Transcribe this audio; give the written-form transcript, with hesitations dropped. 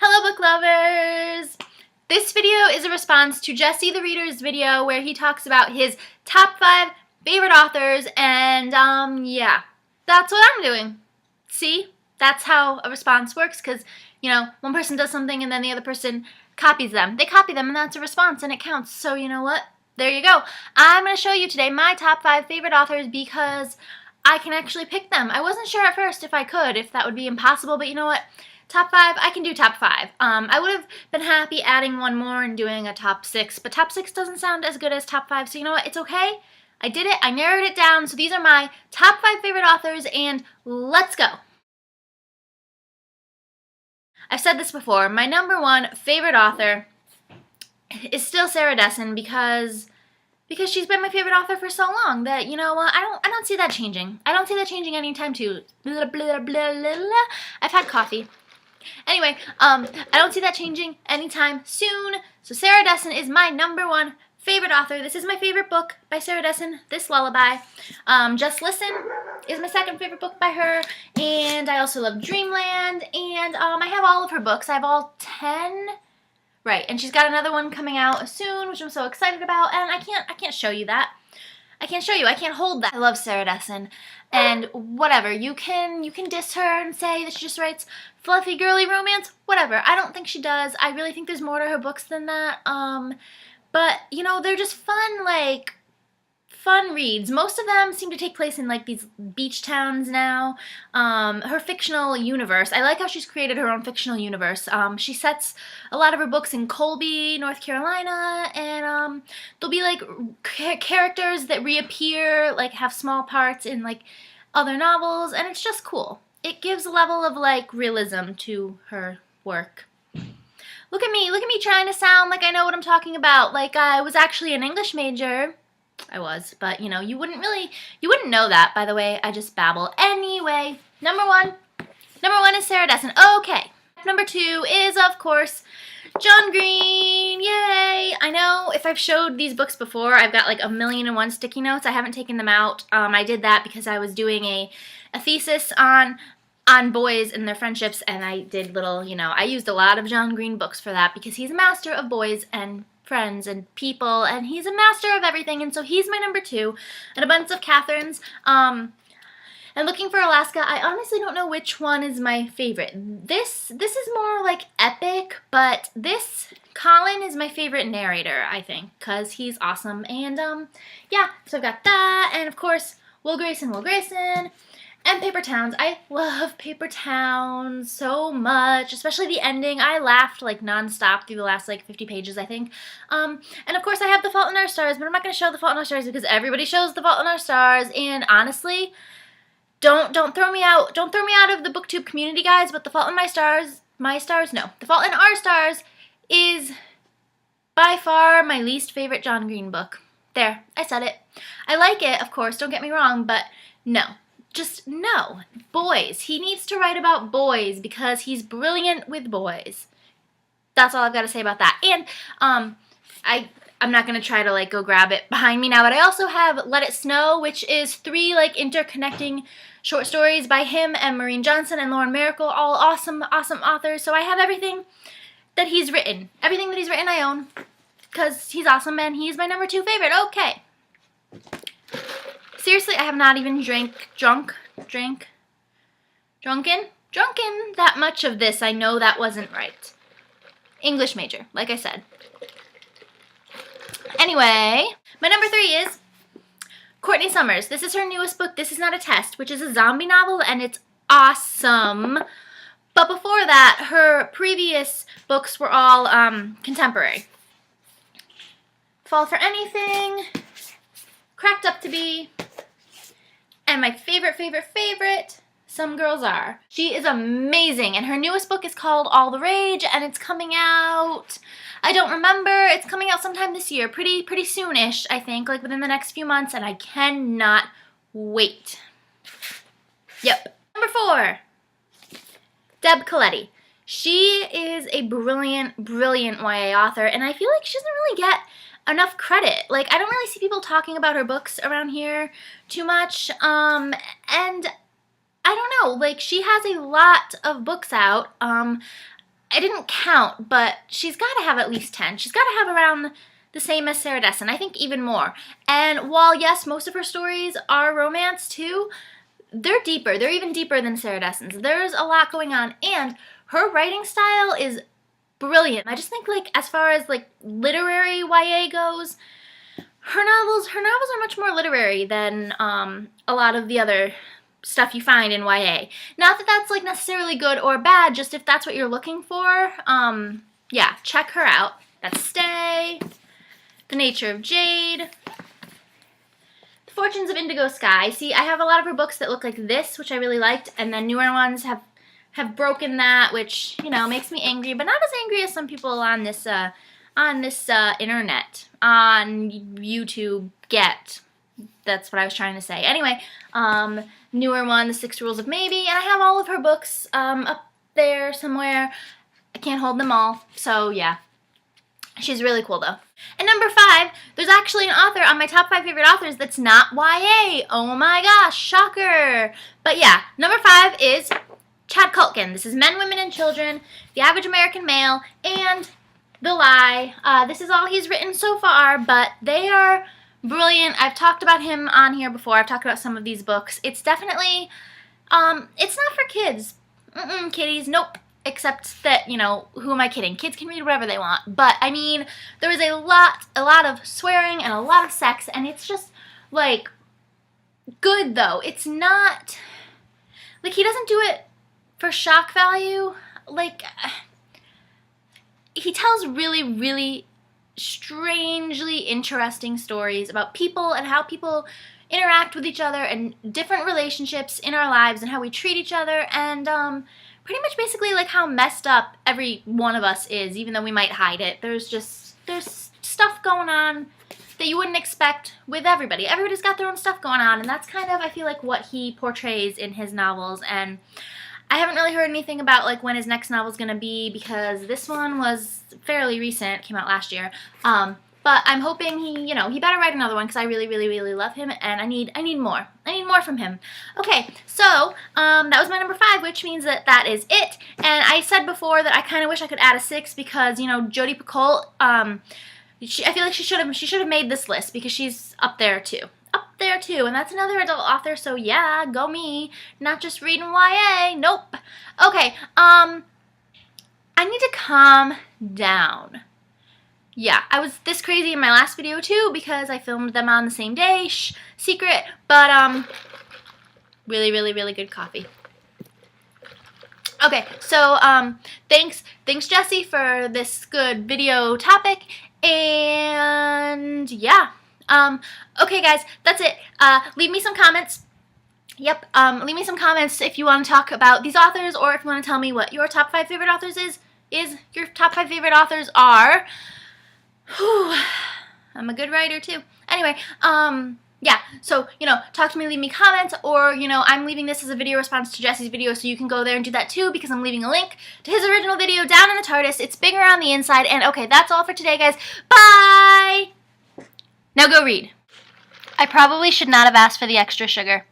Hello book lovers! This video is a response to Jesse the Reader's video where he talks about his top 5 favorite authors and yeah, that's what I'm doing. See? That's how a response works because, you know, one person does something and then the other person copies them. They copy them and that's a response and it counts. So you know what? There you go. I'm going to show you today my top 5 favorite authors because I can actually pick them. I wasn't sure at first if that would be impossible, but you know what? Top 5, I can do top 5. I would have been happy adding one more and doing a top 6, but top 6 doesn't sound as good as top 5, so you know what? It's okay. I did it. I narrowed it down, so these are my top 5 favorite authors, and let's go. I've said this before. My number 1 favorite author is still Sarah Dessen because she's been my favorite author for so long that, you know, I don't see that changing. I don't see that changing anytime soon. Blah, blah, blah, blah, blah. I've had coffee. Anyway, I don't see that changing anytime soon. So Sarah Dessen is my number 1 favorite author. This is my favorite book by Sarah Dessen, This Lullaby. Just Listen is my second favorite book by her. And I also love Dreamland. And I have all of her books. I have all 10. Right, and she's got another one coming out soon, which I'm so excited about. And I can't show you that. I can't show you. I can't hold that. I love Sarah Dessen. And whatever, you can diss her and say that she just writes fluffy girly romance, whatever. I don't think she does. I really think there's more to her books than that. But you know, they're just fun, like fun reads. Most of them seem to take place in like these beach towns now. Her fictional universe, I like how she's created her own fictional universe. She sets a lot of her books in Colby, North Carolina, and there'll be like characters that reappear, like have small parts in like other novels, and it's just cool. It gives a level of like realism to her work. Look at me trying to sound like I know what I'm talking about, like I was actually an English major. I was, but you know, you wouldn't know that, by the way. I just babble. Anyway, number one is Sarah Dessen. Okay. Number 2 is, of course, John Green. Yay! I know if I've showed these books before, I've got like 1,000,001 sticky notes. I haven't taken them out. I did that because I was doing a thesis on boys and their friendships, and I did little, you know, I used a lot of John Green books for that because he's a master of boys and friends and people, and he's a master of everything, and so he's my number 2, and a bunch of Catherines. And Looking for Alaska, I honestly don't know which one is my favorite. This is more like epic, but Colin is my favorite narrator, I think, because he's awesome, and yeah, so I've got that, and of course, Will Grayson, and Paper Towns. I love Paper Towns so much, especially the ending. I laughed like nonstop through the last like 50 pages, I think. And of course I have The Fault in Our Stars, but I'm not going to show The Fault in Our Stars because everybody shows The Fault in Our Stars, and honestly, don't throw me out. Don't throw me out of the BookTube community, guys, but The Fault in The Fault in Our Stars is by far my least favorite John Green book. There, I said it. I like it, of course, don't get me wrong, but no. Just no. Boys. He needs to write about boys because he's brilliant with boys. That's all I've got to say about that. And I'm not going to try to like go grab it behind me now, but I also have Let It Snow, which is 3 like interconnecting short stories by him and Maureen Johnson and Lauren Miracle, all awesome authors. So I have everything that he's written. Everything that he's written I own because he's awesome and he's my number 2 favorite. Okay. Seriously, I have not even drunken that much of this. I know that wasn't right. English major, like I said. Anyway, my number 3 is Courtney Summers. This is her newest book, This Is Not a Test, which is a zombie novel, and it's awesome. But before that, her previous books were all contemporary. Fall for Anything, Cracked Up to Be, and my favorite, Some Girls Are. She is amazing, and her newest book is called All the Rage, and it's coming out, I don't remember, it's coming out sometime this year, pretty soon-ish, I think, like within the next few months, and I cannot wait. Yep. Number 4, Deb Coletti. She is a brilliant YA author, and I feel like she doesn't really get enough credit. Like, I don't really see people talking about her books around here too much, and I don't know, like, she has a lot of books out, I didn't count, but she's got to have at least 10. She's got to have around the same as Sarah Dessen, I think even more. And while, yes, most of her stories are romance too, they're deeper. They're even deeper than Sarah Dessen's. There's a lot going on, and her writing style is brilliant. I just think, like, as far as, like, literary YA goes, her novels are much more literary than a lot of the other stuff you find in YA. Not that that's, like, necessarily good or bad, just if that's what you're looking for, yeah, check her out. That's Stay, The Nature of Jade, The Fortunes of Indigo Sky. See, I have a lot of her books that look like this, which I really liked, and then newer ones have broken that, which, you know, makes me angry, but not as angry as some people on this internet, on YouTube get. That's what I was trying to say. Anyway, newer one, The 6 Rules of Maybe, and I have all of her books up there somewhere. I can't hold them all, so yeah. She's really cool, though. And number 5, there's actually an author on my top 5 favorite authors that's not YA. Oh my gosh, shocker. But yeah, number 5 is Chad Culkin. This is Men, Women, and Children, The Average American Male, and The Lie. This is all he's written so far, but they are brilliant. I've talked about him on here before. I've talked about some of these books. It's definitely, it's not for kids. Kiddies, nope. Except that, you know, who am I kidding? Kids can read whatever they want. But, I mean, there is a lot of swearing and a lot of sex, and it's just, like, good, though. It's not, like, he doesn't do it for shock value. Like, he tells really, really strangely interesting stories about people and how people interact with each other and different relationships in our lives and how we treat each other, and, pretty much basically like how messed up every one of us is, even though we might hide it. There's stuff going on that you wouldn't expect with everybody. Everybody's got their own stuff going on, and that's kind of, I feel like, what he portrays in his novels. And I haven't really heard anything about, like, when his next novel's gonna be, because this one was fairly recent, came out last year. But I'm hoping he better write another one, because I really, really, really love him, and I need more. I need more from him. Okay, so that was my number 5, which means that is it. And I said before that I kind of wish I could add a 6, because, you know, Jodi Picoult, I feel like she should have made this list, because she's up there too. Up there too, and that's another adult author, so yeah, go me. Not just reading YA. Nope. Okay, I need to calm down. Yeah, I was this crazy in my last video too, because I filmed them on the same day. Shh, secret. But, really, really, really good coffee. Okay, so, thanks Jessie for this good video topic, and yeah. Okay guys, that's it. Leave me some comments. Yep, leave me some comments if you want to talk about these authors, or if you want to tell me what your top 5 favorite authors your top 5 favorite authors are. Whew, I'm a good writer too. Anyway, yeah, so, you know, talk to me, leave me comments, or, you know, I'm leaving this as a video response to Jessie's video, so you can go there and do that too, because I'm leaving a link to his original video down in the TARDIS. It's bigger on the inside, and okay, that's all for today, guys. Bye! Now go read. I probably should not have asked for the extra sugar.